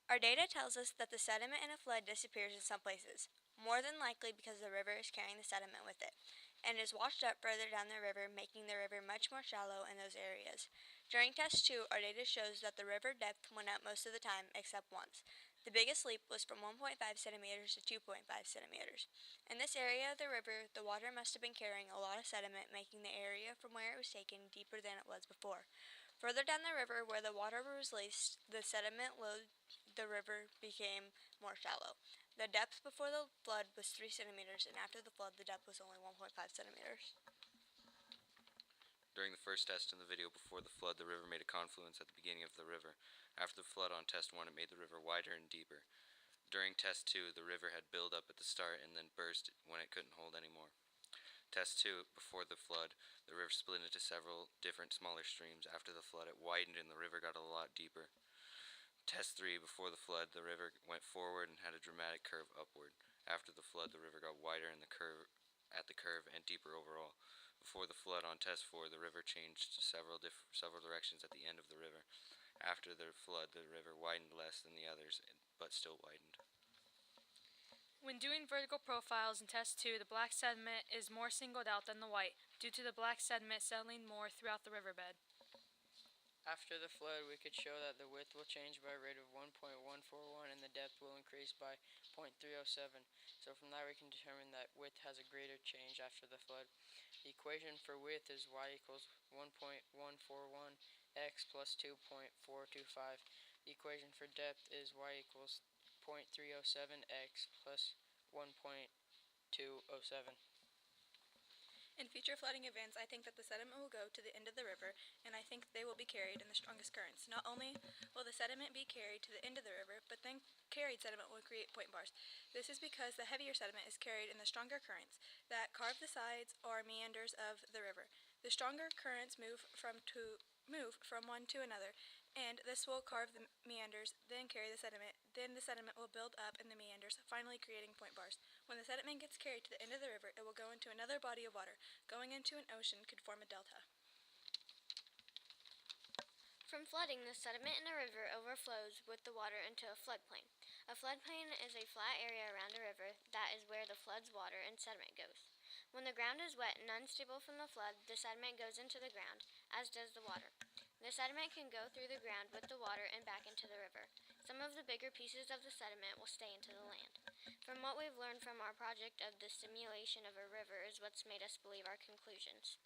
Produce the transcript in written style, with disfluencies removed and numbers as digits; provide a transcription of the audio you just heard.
Our data tells us that the sediment in a flood disappears in some places, more than likely because the river is carrying the sediment with it, and is washed up further down the river, making the river much more shallow in those areas. During test 2, our data shows that the river depth went up most of the time, except once. The biggest leap was from 1.5 centimeters to 2.5 centimeters. In this area of the river, the water must have been carrying a lot of sediment, making the area from where it was taken deeper than it was before. Further down the river, where the water was released, the sediment load the river became more shallow. The depth before the flood was 3 centimeters, and after the flood, the depth was only 1.5 centimeters. During the first test in the video before the flood, the river made a confluence at the beginning of the river. After the flood on test 1, it made the river wider and deeper. During test 2, the river had built up at the start and then burst when it couldn't hold anymore. Test 2, before the flood, the river split into several different smaller streams. After the flood, it widened and the river got a lot deeper. Test 3, before the flood, the river went forward and had a dramatic curve upward. After the flood, the river got wider in the curve and deeper overall. Before the flood on test 4, the river changed several directions at the end of the river. After the flood, the river widened less than the others, but still widened. When doing vertical profiles in test 2, the black sediment is more singled out than the white, due to the black sediment settling more throughout the riverbed. After the flood, we could show that the width will change by a rate of 1.141 and the depth will increase by 0.307. So from that we can determine that width has a greater change after the flood. The equation for width is y equals 1.141 x plus 2.425. The equation for depth is y equals 0.307 x plus 1.207. In future flooding events, I think that the sediment will go to the end of the river, and I think they will be carried in the strongest currents. Not only will the sediment be carried to the end of the river, but then carried sediment will create point bars. This is because the heavier sediment is carried in the stronger currents that carve the sides or meanders of the river. The stronger currents move from one to another, and this will carve the meanders, then carry the sediment. Then the sediment will build up in the meanders, finally creating point bars. When the sediment gets carried to the end of the river, it will go into another body of water. Going into an ocean could form a delta. From flooding, the sediment in a river overflows with the water into a floodplain. A floodplain is a flat area around a river that is where the flood's water and sediment goes. When the ground is wet and unstable from the flood, the sediment goes into the ground, as does the water. The sediment can go through the ground with the water and back into the river. Some of the bigger pieces of the sediment will stay into the land. From what we've learned from our project of the simulation of a river is what's made us believe our conclusions.